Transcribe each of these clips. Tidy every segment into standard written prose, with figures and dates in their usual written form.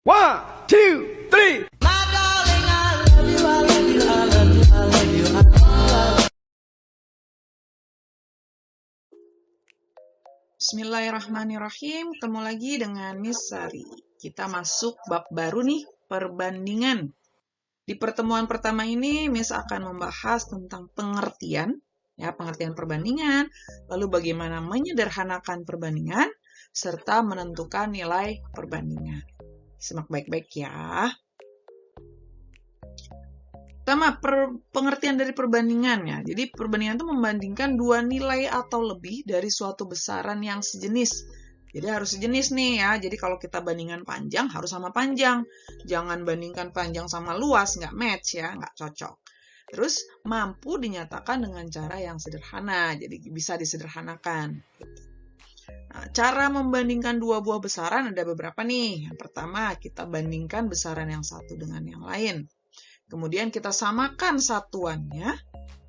One, two, three. Bismillahirrahmanirrahim. Ketemu lagi dengan Miss Sari. Kita masuk bab baru nih, perbandingan. Di pertemuan pertama ini, Miss akan membahas tentang pengertian perbandingan, lalu bagaimana menyederhanakan perbandingan, serta menentukan nilai perbandingan. Simak baik-baik ya. Pertama, pengertian dari perbandingannya. Jadi, perbandingan itu membandingkan dua nilai atau lebih dari suatu besaran yang sejenis. Jadi, harus sejenis nih ya. Jadi, kalau kita bandingkan panjang, harus sama panjang. Jangan bandingkan panjang sama luas, nggak match ya, nggak cocok. Terus, mampu dinyatakan dengan cara yang sederhana. Jadi, bisa disederhanakan. Nah, cara membandingkan dua buah besaran ada beberapa nih. Yang pertama, kita bandingkan besaran yang satu dengan yang lain. Kemudian kita samakan satuannya.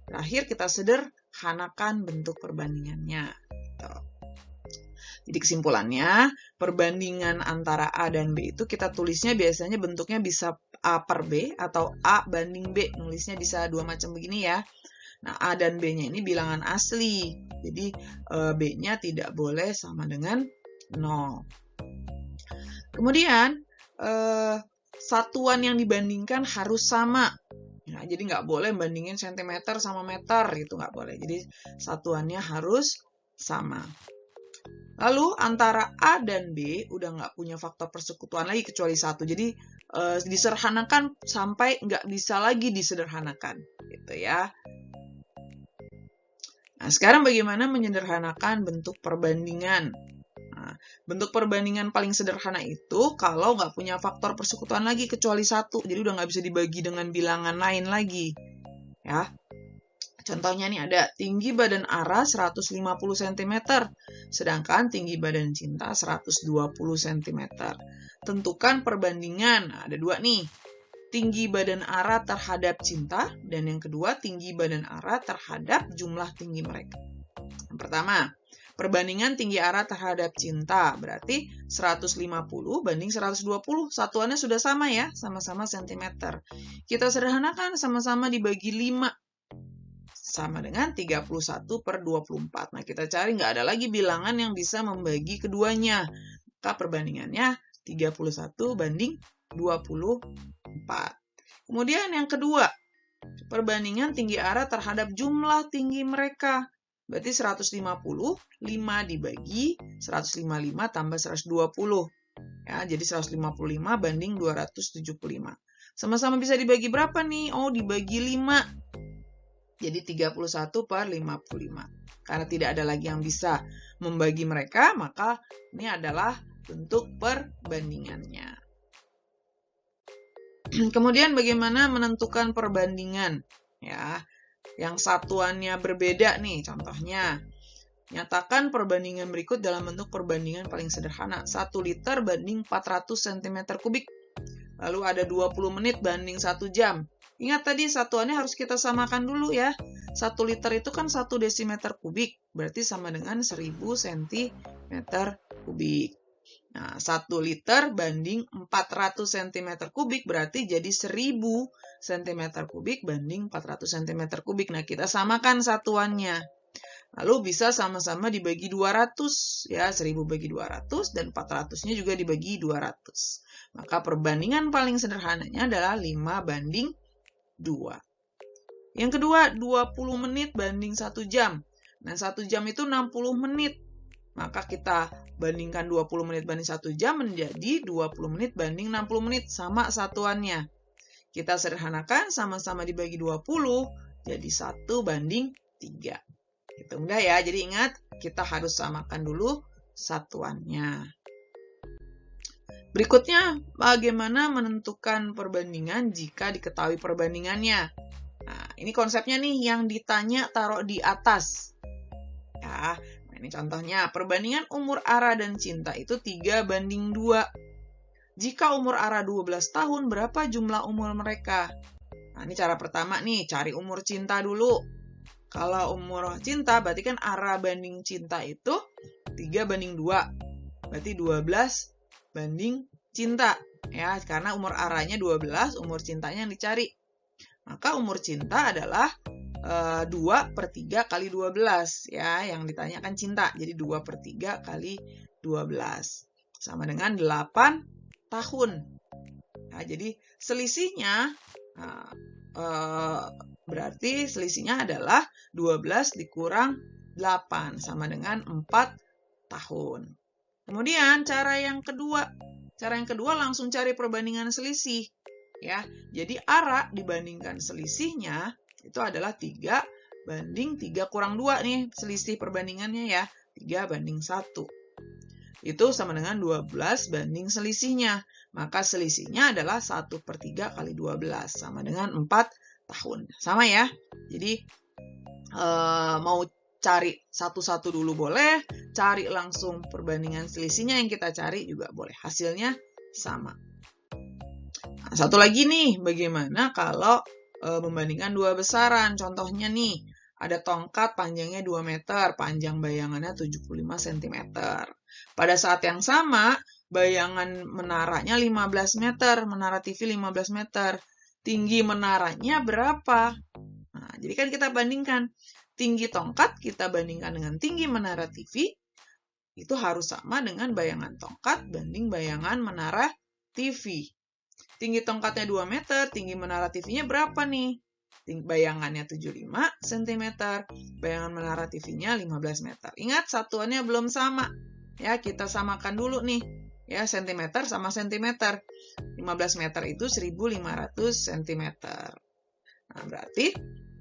Terakhir kita sederhanakan bentuk perbandingannya. Jadi kesimpulannya, perbandingan antara A dan B itu kita tulisnya biasanya bentuknya bisa A per B atau A banding B. Nulisnya bisa dua macam begini ya. Nah, A dan B-nya ini bilangan asli. Jadi, B-nya tidak boleh sama dengan 0. Kemudian, satuan yang dibandingkan harus sama. Nah, jadi nggak boleh bandingin sentimeter sama meter, itu nggak boleh. Jadi, satuannya harus sama. Lalu, antara A dan B udah nggak punya faktor persekutuan lagi kecuali satu. Jadi, disederhanakan sampai nggak bisa lagi disederhanakan. Gitu ya. Nah, sekarang bagaimana menyederhanakan bentuk perbandingan? Nah, bentuk perbandingan paling sederhana itu kalau nggak punya faktor persekutuan lagi kecuali satu. Jadi udah nggak bisa dibagi dengan bilangan lain lagi. Ya. Contohnya nih ada tinggi badan Ara 150 cm, sedangkan tinggi badan Cinta 120 cm. Tentukan perbandingan. Nah, ada dua nih. Tinggi badan Ara terhadap Cinta, dan yang kedua tinggi badan Ara terhadap jumlah tinggi mereka. Yang pertama, perbandingan tinggi Ara terhadap Cinta, berarti 150 banding 120, satuannya sudah sama ya, sama-sama sentimeter. Kita sederhanakan, sama-sama dibagi 5, sama dengan 31 per 24. Nah, kita cari nggak ada lagi bilangan yang bisa membagi keduanya. Maka perbandingannya 31 banding 24. Kemudian yang kedua, perbandingan tinggi Ara terhadap jumlah tinggi mereka. Berarti 150, 5 dibagi 155 tambah 120. Ya, jadi 155 banding 275. Sama-sama bisa dibagi berapa nih? Oh, dibagi 5. Jadi 31 per 55. Karena tidak ada lagi yang bisa membagi mereka, maka ini adalah bentuk perbandingannya. Kemudian bagaimana menentukan perbandingan? Ya, yang satuannya berbeda nih, contohnya. Nyatakan perbandingan berikut dalam bentuk perbandingan paling sederhana. 1 liter banding 400 cm3. Lalu ada 20 menit banding 1 jam. Ingat tadi satuannya harus kita samakan dulu ya. 1 liter itu kan 1 desimeter kubik. Berarti sama dengan 1000 cm3. Nah, 1 liter banding 400 cm3 berarti jadi 1000 cm3 banding 400 cm3. Nah, kita samakan satuannya. Lalu bisa sama-sama dibagi 200. Ya, 1000 bagi 200 dan 400-nya juga dibagi 200. Maka perbandingan paling sederhananya adalah 5 banding 2. Yang kedua, 20 menit banding 1 jam. Nah, 1 jam itu 60 menit. Maka kita bandingkan 20 menit banding 1 jam menjadi 20 menit banding 60 menit. Sama satuannya. Kita sederhanakan, sama-sama dibagi 20, jadi 1 banding 3. Itu mudah ya. Jadi ingat, kita harus samakan dulu satuannya. Berikutnya, bagaimana menentukan perbandingan jika diketahui perbandingannya. Nah, ini konsepnya nih yang ditanya taruh di atas. Ya. Ini contohnya, perbandingan umur Ara dan Cinta itu 3 banding 2. Jika umur Ara 12 tahun, berapa jumlah umur mereka? Nah, ini cara pertama nih, cari umur Cinta dulu. Kalau umur Cinta, berarti kan Ara banding Cinta itu 3 banding 2. Berarti 12 banding Cinta. ya, karena umur aranya 12, umur cintanya yang dicari. Maka umur cinta adalah 2/3 kali 12, ya, yang ditanyakan cinta. Jadi 2/3 kali 12 sama dengan 8 tahun. Nah, jadi selisihnya berarti selisihnya adalah 12 dikurang 8 sama dengan 4 tahun. Kemudian cara yang kedua langsung cari perbandingan selisih, ya. Jadi ARA dibandingkan selisihnya itu adalah 3 banding 3 kurang 2 nih selisih perbandingannya, ya. 3/1. Itu sama dengan 12 banding selisihnya. Maka selisihnya adalah 1/3 kali 12 sama dengan 4 tahun. Sama ya. Jadi mau cari satu-satu dulu boleh, cari langsung perbandingan selisihnya yang kita cari juga boleh. Hasilnya sama. Nah, satu lagi nih, bagaimana kalau membandingkan dua besaran? Contohnya nih, ada tongkat panjangnya 2 meter, panjang bayangannya 75 cm. Pada saat yang sama, bayangan menaranya 15 meter, menara TV 15 meter. Tinggi menaranya berapa? Nah, jadi kan kita bandingkan. Tinggi tongkat kita bandingkan dengan tinggi menara TV, itu harus sama dengan bayangan tongkat banding bayangan menara TV. Tinggi tongkatnya 2 meter, tinggi menara TV-nya berapa nih? Bayangannya 75 cm, bayangan menara TV-nya 15 meter. Ingat, satuannya belum sama. Ya, kita samakan dulu nih. Ya, cm sama cm. 15 meter itu 1500 cm. Nah, berarti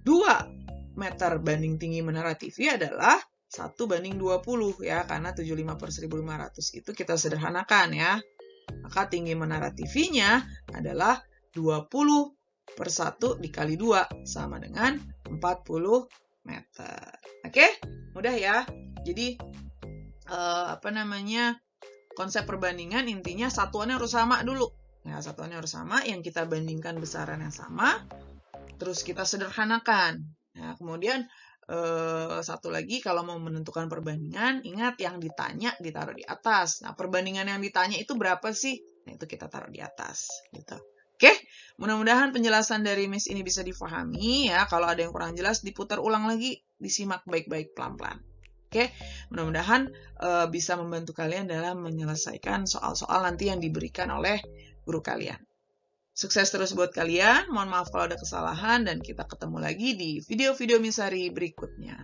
2 meter banding tinggi menara TV adalah 1/20 ya, karena 75/1500 itu kita sederhanakan ya. Maka tinggi menara TV-nya adalah 20/1 dikali 2 sama dengan 40 meter. Oke? Mudah ya. Jadi konsep perbandingan intinya satuannya harus sama dulu. Ya, satuannya harus sama, yang kita bandingkan besaran yang sama, terus kita sederhanakan. Nah, kemudian satu lagi, kalau mau menentukan perbandingan, ingat yang ditanya ditaruh di atas. Nah, perbandingan yang ditanya itu berapa sih? Nah, itu kita taruh di atas. Gitu. Oke, mudah-mudahan penjelasan dari Miss ini bisa difahami ya. Kalau ada yang kurang jelas, diputar ulang lagi, disimak baik-baik pelan-pelan. Oke, mudah-mudahan bisa membantu kalian dalam menyelesaikan soal-soal nanti yang diberikan oleh guru kalian. Sukses terus buat kalian, mohon maaf kalau ada kesalahan, dan kita ketemu lagi di video-video Miss Sari berikutnya.